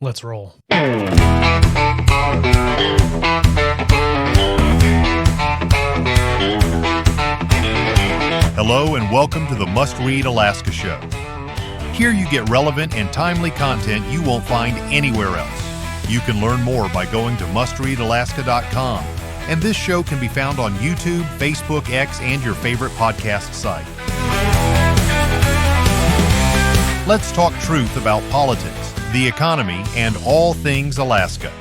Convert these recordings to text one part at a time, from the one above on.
Let's roll. Hello and welcome to the Must Read Alaska Show. Here you get relevant and timely content you won't find anywhere else. You can learn more by going to mustreadalaska.com, and this show can be found on YouTube, Facebook, X, and your favorite podcast site. Let's talk truth about politics, the economy, and all things Alaska.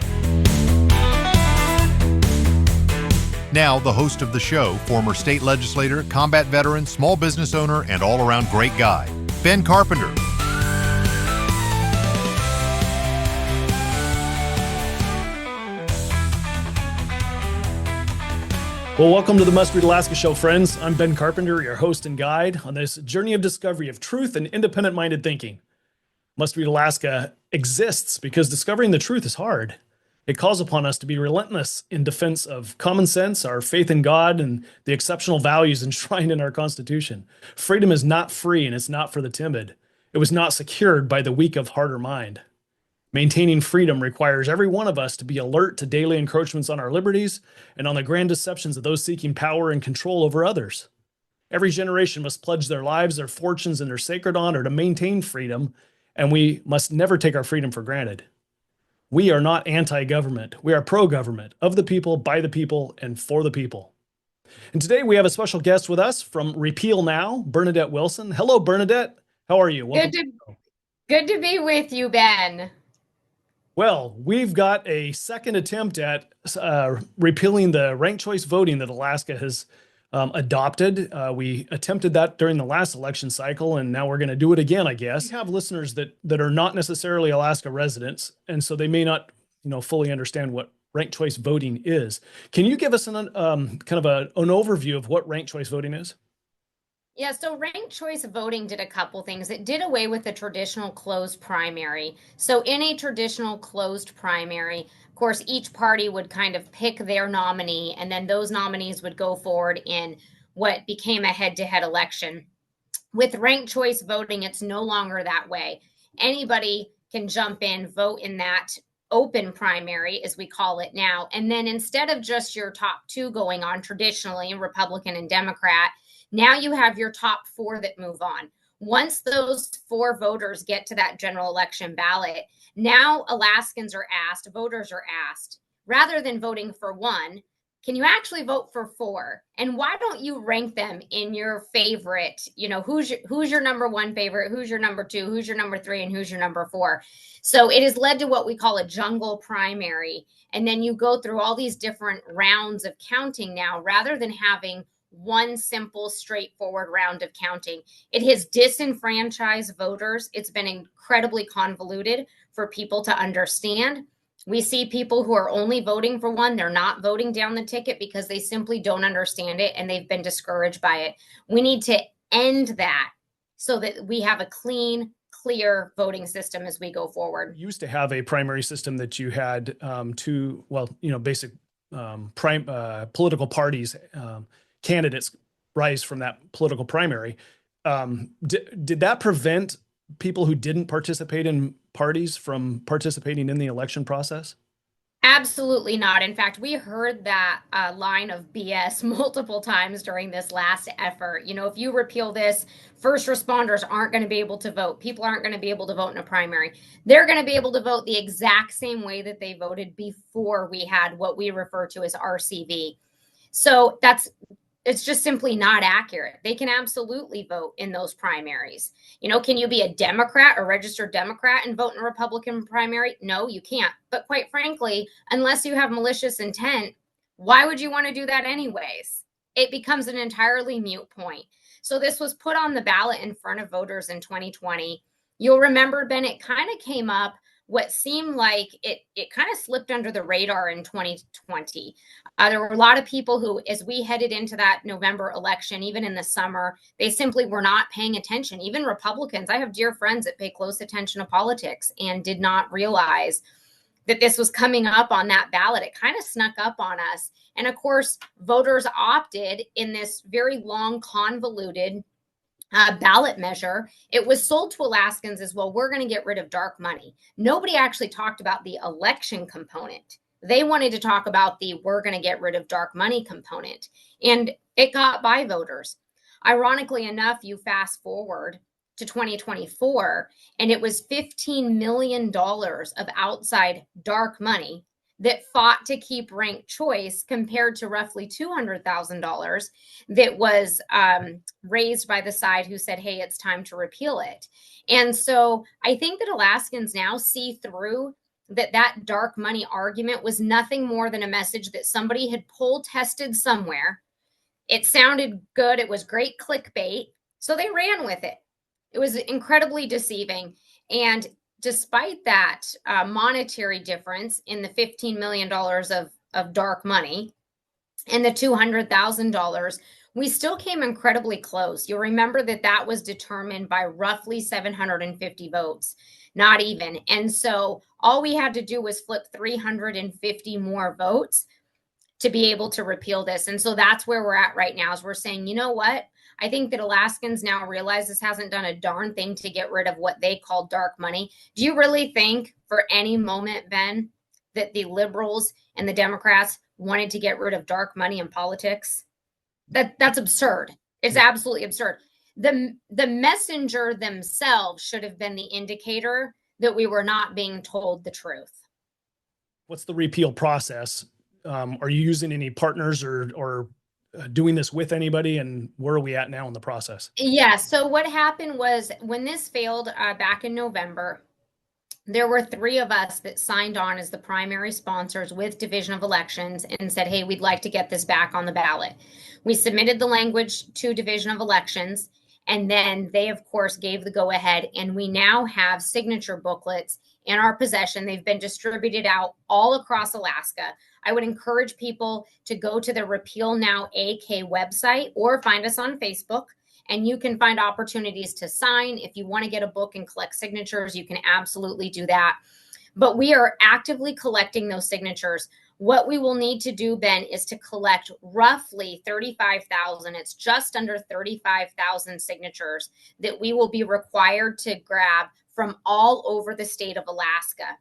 Now, the host of the show, former state legislator, combat veteran, small business owner, and all-around great guy, Ben Carpenter. Well, welcome to the Must Read Alaska Show, friends. I'm Ben Carpenter, your host and guide on this journey of discovery of truth and independent-minded thinking. Must Read Alaska exists because discovering the truth is hard. It calls upon us to be relentless in defense of common sense, our faith in God, and the exceptional values enshrined in our Constitution. Freedom is not free, and it's not for the timid. It was not secured by the weak of heart or mind. Maintaining freedom requires every one of us to be alert to daily encroachments on our liberties and on the grand deceptions of those seeking power and control over others. Every generation must pledge their lives, their fortunes, and their sacred honor to maintain freedom, and we must never take our freedom for granted. We are not anti-government. We are pro-government, of the people, by the people, and for the people. And today we have a special guest with us from Repeal Now, Bernadette Wilson. Hello, Bernadette. How are you? Good to be with you, Ben. Well, we've got a second attempt at repealing the ranked choice voting that Alaska has adopted. We attempted that during the last election cycle, and now we're going to do it again, I guess. We have listeners that are not necessarily Alaska residents, and so they may not, fully understand what ranked choice voting is. Can you give us an overview of what ranked choice voting is? Yeah, so ranked choice voting did a couple things. It did away with the traditional closed primary. So in a traditional closed primary, of course, each party would kind of pick their nominee, and then those nominees would go forward in what became a head-to-head election. With ranked choice voting, it's no longer that way. Anybody can jump in, vote in that open primary, as we call it now. And then instead of just your top two going on traditionally, Republican and Democrat, now you have your top four that move on. Once those four voters get to that general election ballot, now Alaskans are asked, voters are asked, rather than voting for one, can you actually vote for four? And why don't you rank them in your favorite, who's your number one favorite, who's your number two, who's your number three, and who's your number four? So it has led to what we call a jungle primary. And then you go through all these different rounds of counting now, rather than having one simple, straightforward round of counting. It has disenfranchised voters. It's been incredibly convoluted for people to understand. We see people who are only voting for one. They're not voting down the ticket because they simply don't understand it and they've been discouraged by it. We need to end that so that we have a clean, clear voting system as we go forward. You used to have a primary system that you had basic political parties, candidates rise from that political primary. Did that prevent people who didn't participate in parties from participating in the election process? Absolutely not. In fact, we heard that line of BS multiple times during this last effort. If you repeal this, first responders aren't going to be able to vote. People aren't going to be able to vote in a primary. They're going to be able to vote the exact same way that they voted before we had what we refer to as RCV. So it's just simply not accurate. They can absolutely vote in those primaries. Can you be a Democrat, a registered Democrat, and vote in a Republican primary? No, you can't. But quite frankly, unless you have malicious intent, why would you want to do that anyways? It becomes an entirely moot point. So this was put on the ballot in front of voters in 2020. You'll remember, Ben, it kind of came up what seemed like it kind of slipped under the radar in 2020. There were a lot of people who, as we headed into that November election, even in the summer, they simply were not paying attention. Even Republicans, I have dear friends that pay close attention to politics and did not realize that this was coming up on that ballot. It kind of snuck up on us. And of course, voters opted in this very long, convoluted ballot measure, it was sold to Alaskans as well. We're going to get rid of dark money. Nobody actually talked about the election component. They wanted to talk about the we're going to get rid of dark money component. And it got by voters. Ironically enough, you fast forward to 2024, and it was $15 million of outside dark money that fought to keep ranked choice, compared to roughly $200,000 that was raised by the side who said, hey, it's time to repeal it. And so I think that Alaskans now see through that dark money argument was nothing more than a message that somebody had poll tested somewhere. It sounded good. It was great clickbait. So they ran with it. It was incredibly deceiving. And despite that monetary difference in the $15 million of dark money and the $200,000, we still came incredibly close. You'll remember that was determined by roughly 750 votes, not even. And so all we had to do was flip 350 more votes to be able to repeal this. And so that's where we're at right now, is we're saying, you know what? I think that Alaskans now realize this hasn't done a darn thing to get rid of what they call dark money. Do you really think for any moment, Ben, that the liberals and the Democrats wanted to get rid of dark money in politics? That's absurd. It's absolutely absurd. The messenger themselves should have been the indicator that we were not being told the truth. What's the repeal process? Are you using any partners or doing this with anybody, and where are we at now in the process? Yeah. So what happened was, when this failed back in November, there were 3 of us that signed on as the primary sponsors with Division of Elections and said, hey, we'd like to get this back on the ballot. We submitted the language to Division of Elections, and then they, of course, gave the go ahead. And we now have signature booklets in our possession. They've been distributed out all across Alaska. I would encourage people to go to the Repeal Now AK website or find us on Facebook, and you can find opportunities to sign. If you want to get a book and collect signatures, you can absolutely do that. But we are actively collecting those signatures. What we will need to do, Ben, is to collect roughly 35,000. It's just under 35,000 signatures that we will be required to grab from all over the state of Alaska.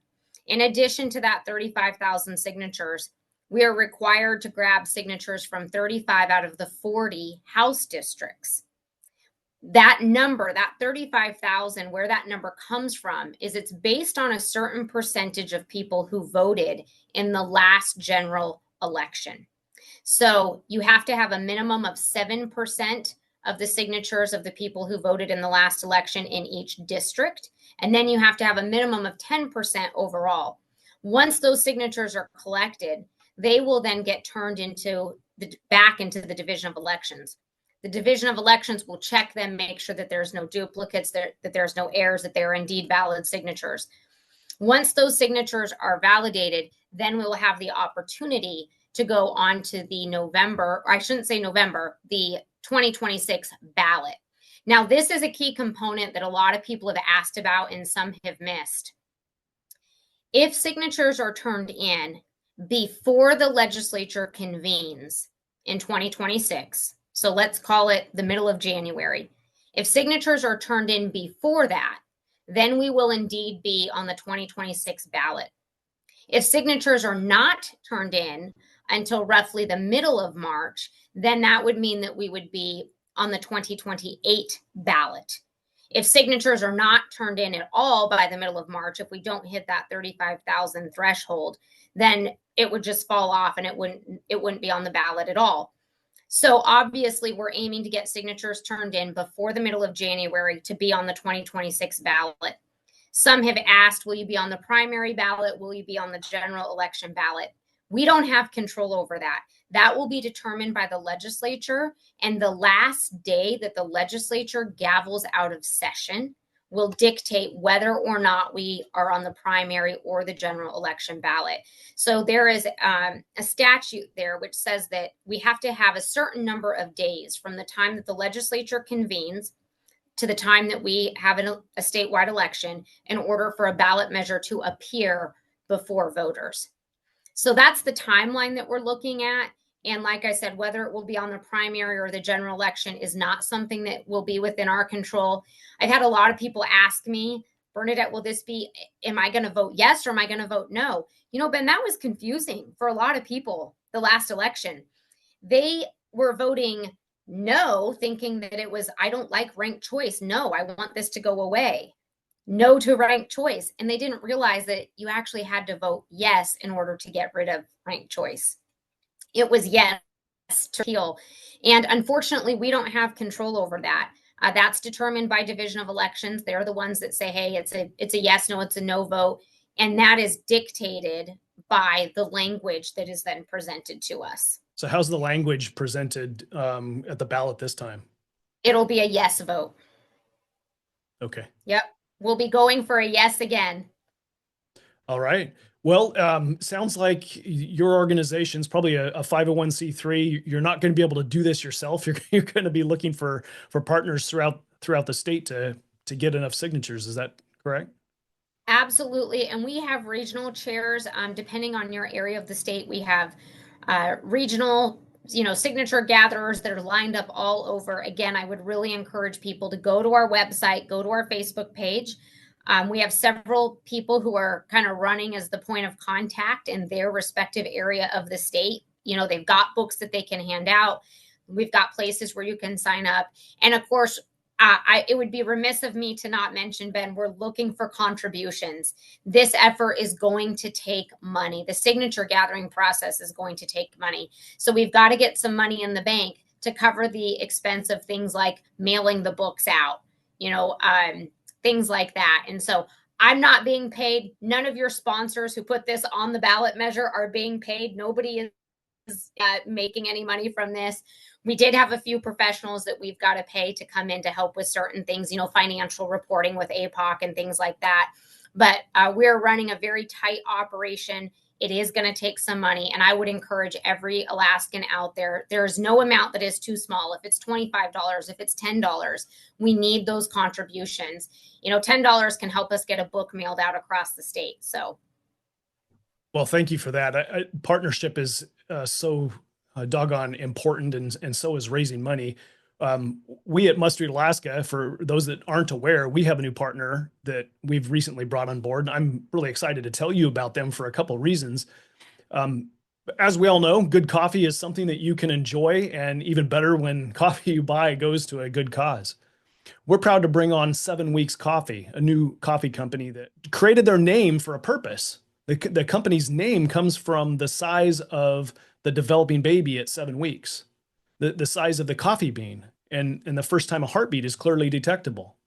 In addition to that 35,000 signatures, we are required to grab signatures from 35 out of the 40 House districts. That number, that 35,000, where that number comes from is it's based on a certain percentage of people who voted in the last general election. So you have to have a minimum of 7% of the signatures of the people who voted in the last election in each district. And then you have to have a minimum of 10% overall. Once those signatures are collected, they will then get turned back into the Division of Elections. The Division of Elections will check them, make sure that there's no duplicates, that there's no errors, that they're indeed valid signatures. Once those signatures are validated, then we will have the opportunity to go on to the the 2026 ballot. Now, this is a key component that a lot of people have asked about and some have missed. If signatures are turned in before the legislature convenes in 2026, so let's call it the middle of January, if signatures are turned in before that, then we will indeed be on the 2026 ballot. If signatures are not turned in until roughly the middle of March, then that would mean that we would be on the 2028 ballot. If signatures are not turned in at all by the middle of March, if we don't hit that 35,000 threshold, then it would just fall off and it wouldn't be on the ballot at all. So obviously we're aiming to get signatures turned in before the middle of January to be on the 2026 ballot. Some have asked, will you be on the primary ballot? Will you be on the general election ballot? We don't have control over that. That will be determined by the legislature, and the last day that the legislature gavels out of session will dictate whether or not we are on the primary or the general election ballot. So there is a statute there which says that we have to have a certain number of days from the time that the legislature convenes to the time that we have a statewide election in order for a ballot measure to appear before voters. So that's the timeline that we're looking at. And like I said, whether it will be on the primary or the general election is not something that will be within our control. I've had a lot of people ask me, Bernadette, will this be, am I going to vote yes or am I going to vote no? You know, Ben, that was confusing for a lot of people the last election. They were voting no, thinking that it was, I don't like ranked choice. No, I want this to go away. No to ranked choice. And they didn't realize that you actually had to vote yes in order to get rid of ranked choice. It was yes to repeal. And unfortunately, we don't have control over that. That's determined by Division of Elections. They're the ones that say, hey, it's a yes, no, it's a no vote. And that is dictated by the language that is then presented to us. So how's the language presented at the ballot this time? It'll be a yes vote. Okay. Yep. We'll be going for a yes again. All right. Well, sounds like your organization's probably a 501c3. You're not going to be able to do this yourself. You're going to be looking for partners throughout the state to get enough signatures. Is that correct? Absolutely. And we have regional chairs, depending on your area of the state. We have regional, signature gatherers that are lined up all over. Again, I would really encourage people to go to our website, go to our Facebook page. We have several people who are kind of running as the point of contact in their respective area of the state. They've got books that they can hand out. We've got places where you can sign up. And of course, it would be remiss of me to not mention, Ben, we're looking for contributions. This effort is going to take money. The signature gathering process is going to take money. So we've got to get some money in the bank to cover the expense of things like mailing the books out, things like that. And so I'm not being paid. None of your sponsors who put this on the ballot measure are being paid. Nobody is making any money from this. We did have a few professionals that we've got to pay to come in to help with certain things, financial reporting with APOC and things like that. But we're running a very tight operation. It is going to take some money. And I would encourage every Alaskan out there, there's no amount that is too small. If it's $25, if it's $10, we need those contributions. $10 can help us get a book mailed out across the state. So. Well, thank you for that. Partnership is so doggone important, and so is raising money. We at Must Read Alaska, for those that aren't aware, we have a new partner that we've recently brought on board. And I'm really excited to tell you about them for a couple of reasons. As we all know, good coffee is something that you can enjoy, and even better when coffee you buy goes to a good cause. We're proud to bring on 7 Weeks Coffee, a new coffee company that created their name for a purpose. The company's name comes from the size of the developing baby at 7 weeks, the size of the coffee bean, and the first time a heartbeat is clearly detectable.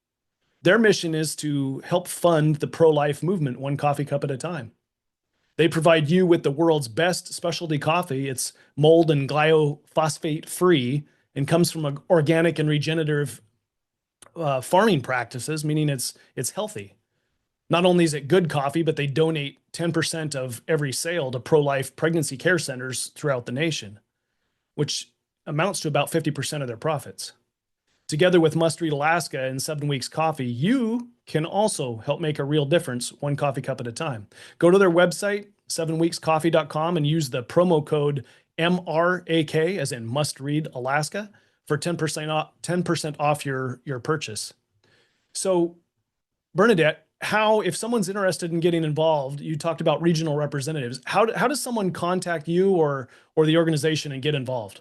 Their mission is to help fund the pro-life movement one coffee cup at a time. They provide you with the world's best specialty coffee. It's mold and glyphosate free and comes from organic and regenerative farming practices, meaning it's healthy. Not only is it good coffee, but they donate 10% of every sale to pro-life pregnancy care centers throughout the nation, which amounts to about 50% of their profits. Together with Must Read Alaska and 7 Weeks Coffee, you can also help make a real difference one coffee cup at a time. Go to their website, 7weekscoffee.com, and use the promo code MRAK, as in Must Read Alaska, for 10% off your purchase. So, Bernadette, if someone's interested in getting involved, you talked about regional representatives. How does someone contact you or the organization and get involved?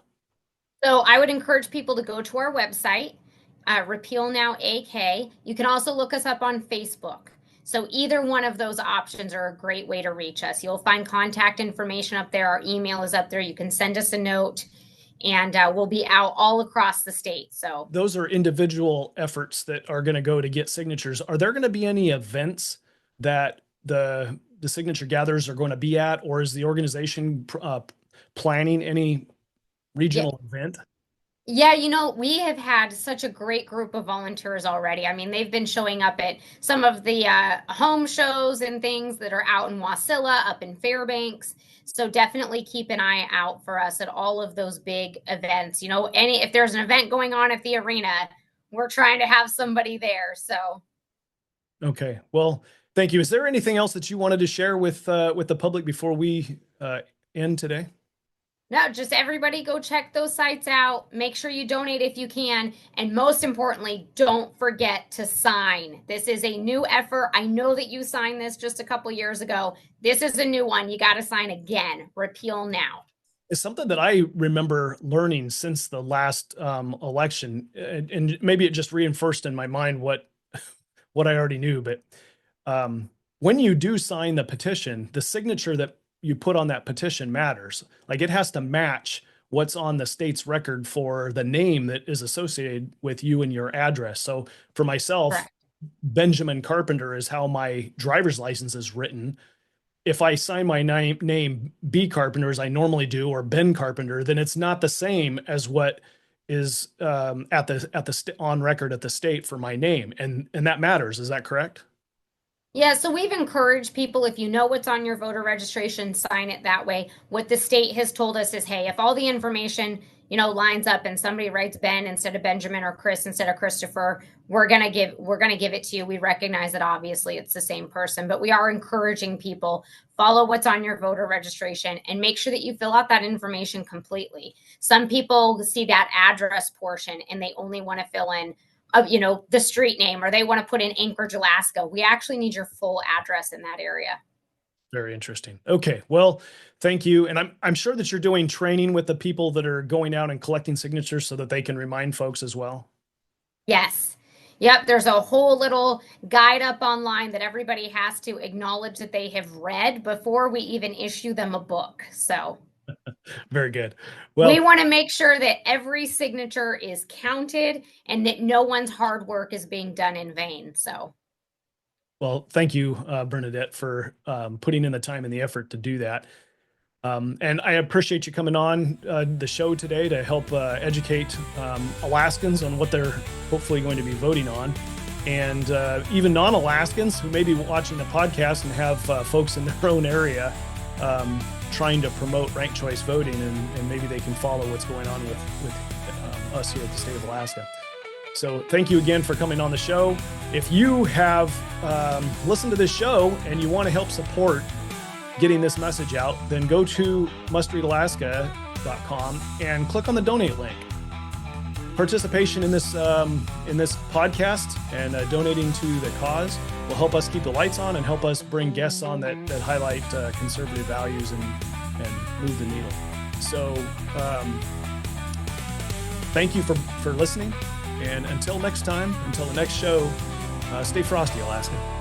So I would encourage people to go to our website, Repeal Now AK. You can also look us up on Facebook. So either one of those options are a great way to reach us. You'll find contact information up there. Our email is up there. You can send us a note, and we'll be out all across the state. So those are individual efforts that are going to go to get signatures. Are there going to be any events that the signature gatherers are going to be at, or is the organization planning any regional event? Yeah, we have had such a great group of volunteers already. I mean, they've been showing up at some of the home shows and things that are out in Wasilla, up in Fairbanks. So definitely keep an eye out for us at all of those big events. If there's an event going on at the arena, we're trying to have somebody there. So. Okay. Well, thank you. Is there anything else that you wanted to share with the public before we end today? No, just everybody go check those sites out. Make sure you donate if you can. And most importantly, don't forget to sign. This is a new effort. I know that you signed this just a couple years ago. This is a new one. You got to sign again. Repeal now. It's something that I remember learning since the last election, and maybe it just reinforced in my mind what I already knew. But when you do sign the petition, the signature that you put on that petition matters. Like, it has to match what's on the state's record for the name that is associated with you and your address. So for myself, Correct. Benjamin Carpenter is how my driver's license is written. If I sign my name B Carpenter, as I normally do, or Ben Carpenter, then it's not the same as what is on record at the state for my name, and that matters. Is that correct? Yeah, so we've encouraged people, if you know what's on your voter registration, sign it that way. What the state has told us is, hey, if all the information, lines up and somebody writes Ben instead of Benjamin or Chris instead of Christopher, we're gonna give it to you. We recognize that obviously it's the same person, but we are encouraging people, follow what's on your voter registration and make sure that you fill out that information completely. Some people see that address portion and they only want to fill in the street name, or they want to put in Anchorage, Alaska. We actually need your full address in that area. Very interesting. Okay. Well, thank you. And I'm sure that you're doing training with the people that are going out and collecting signatures so that they can remind folks as well. Yes. Yep. There's a whole little guide up online that everybody has to acknowledge that they have read before we even issue them a book. So very good. Well, we want to make sure that every signature is counted and that no one's hard work is being done in vain. So, well, thank you, Bernadette, for putting in the time and the effort to do that. And I appreciate you coming on the show today to help educate Alaskans on what they're hopefully going to be voting on. And even non-Alaskans who may be watching the podcast and have folks in their own area trying to promote ranked choice voting, and maybe they can follow what's going on with us here at the state of Alaska. So thank you again for coming on the show. If you have listened to this show and you want to help support getting this message out, then go to mustreadalaska.com and click on the donate link. Participation in this podcast and donating to the cause will help us keep the lights on and help us bring guests on that highlight conservative values and move the needle. So thank you for listening. And until next time, until the next show, stay frosty, Alaska.